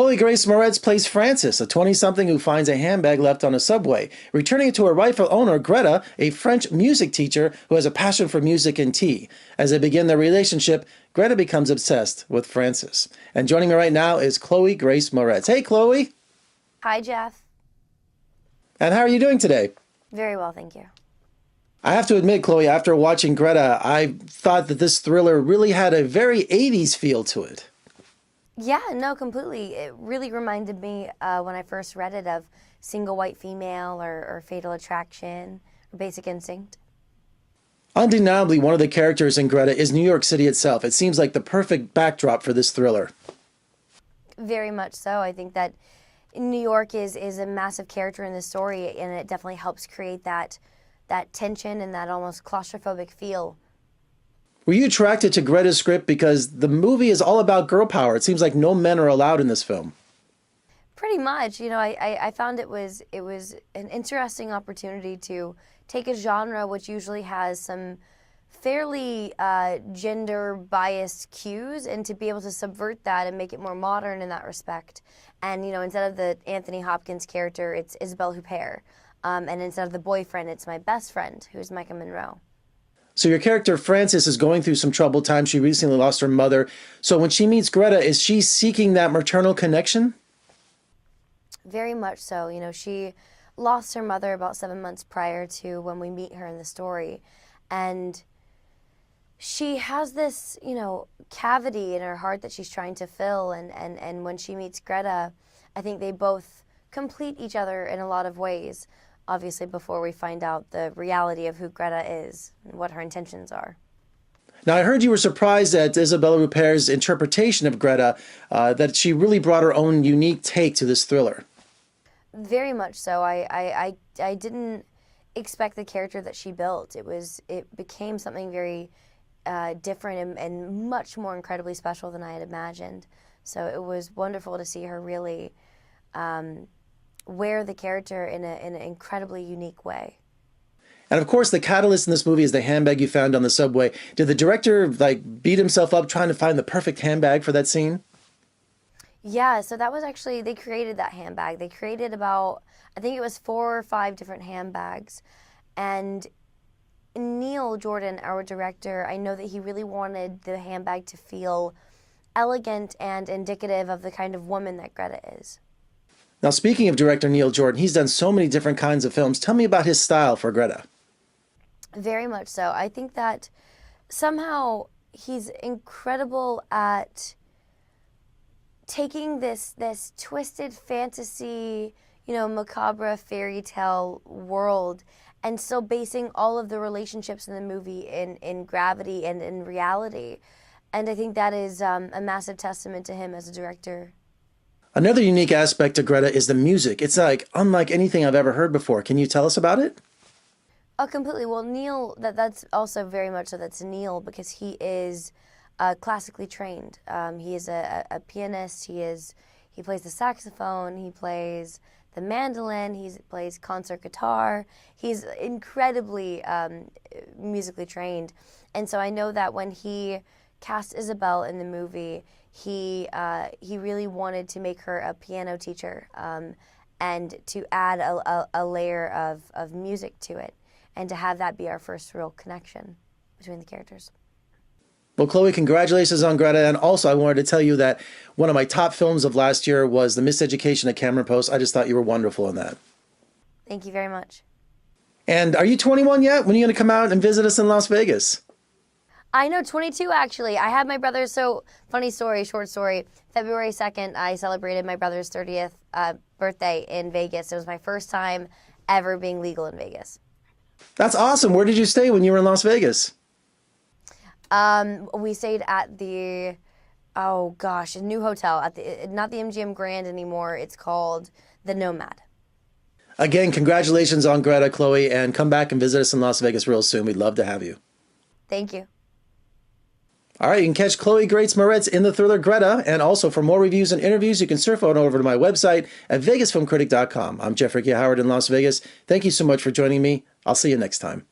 Chloe Grace Moretz plays Francis, a 20-something who finds a handbag left on a subway. Returning it to her rightful owner, Greta, a French music teacher who has a passion for music and tea. As they begin their relationship, Greta becomes obsessed with Francis. And joining me right now is Chloe Grace Moretz. Hey, Chloe. Hi, Jeff. And how are you doing today? Very well, thank you. I have to admit, Chloe, after watching Greta, I thought that this thriller really had a very 80s feel to it. Yeah, no, completely. It really reminded me when I first read it of Single White Female or Fatal Attraction or Basic Instinct. Undeniably, one of the characters in Greta is New York City itself. It seems like the perfect backdrop for this thriller. Very much so. I think that New York is a massive character in this story, and it definitely helps create that tension and that almost claustrophobic feel. Were you attracted to Greta Script because the movie is all about girl power? It seems like no men are allowed in this film. Pretty much. You know, I found it was an interesting opportunity to take a genre which usually has some fairly gender-biased cues and to be able to subvert that and make it more modern in that respect. And, you know, instead of the Anthony Hopkins character, it's Isabelle Huppert. And instead of the boyfriend, it's my best friend, who's Micah Monroe. So your character, Francis, is going through some troubled times. She recently lost her mother. So when she meets Greta, is she seeking that maternal connection? Very much so. You know, she lost her mother about 7 months prior to when we meet her in the story. And she has this, you know, cavity in her heart that she's trying to fill. And when she meets Greta, I think they both complete each other in a lot of ways. Obviously, before we find out the reality of who Greta is and what her intentions are. Now, I heard you were surprised at Isabelle Huppert's interpretation of Greta, that she really brought her own unique take to this thriller. Very much so. I didn't expect the character that she built. It became something very different and much more incredibly special than I had imagined. So it was wonderful to see her really wear the character in an incredibly unique way. And of course, the catalyst in this movie is the handbag you found on the subway. Did the director beat himself up trying to find the perfect handbag for that scene? Yeah, so that was actually, they created that handbag. They created about, I think it was 4 or 5 different handbags. And Neil Jordan, our director, I know that he really wanted the handbag to feel elegant and indicative of the kind of woman that Greta is. Now, speaking of director Neil Jordan, he's done so many different kinds of films. Tell me about his style for Greta. Very much so. I think that somehow he's incredible at taking this twisted fantasy, you know, macabre fairy tale world and still basing all of the relationships in the movie in gravity and in reality. And I think that is a massive testament to him as a director. Another unique aspect to Greta is the music. It's unlike anything I've ever heard before. Can you tell us about it? Oh, completely. Well, Neil, that's also very much so. That's Neil because he is classically trained. He is a pianist. He plays the saxophone. He plays the mandolin. He plays concert guitar. He's incredibly musically trained. And so I know that when he cast Isabelle in the movie, he really wanted to make her a piano teacher and to add a layer of music to it and to have that be our first real connection between the characters. Well, Chloe, congratulations on Greta. And also, I wanted to tell you that one of my top films of last year was The Miseducation at Cameron Post. I just thought you were wonderful in that. Thank you very much. And are you 21 yet? When are you going to come out and visit us in Las Vegas? I know, 22 actually. I had my brother's, so funny story, short story. February 2nd, I celebrated my brother's 30th birthday in Vegas. It was my first time ever being legal in Vegas. That's awesome. Where did you stay when you were in Las Vegas? We stayed at the, oh gosh, a new hotel, at the not the MGM Grand anymore. It's called the Nomad. Again, congratulations on Greta, Chloe, and come back and visit us in Las Vegas real soon. We'd love to have you. Thank you. All right, you can catch Chloe Grace Moretz in the thriller Greta, and also for more reviews and interviews, you can surf on over to my website at vegasfilmcritic.com. I'm Jeffrey K. Howard in Las Vegas. Thank you so much for joining me. I'll see you next time.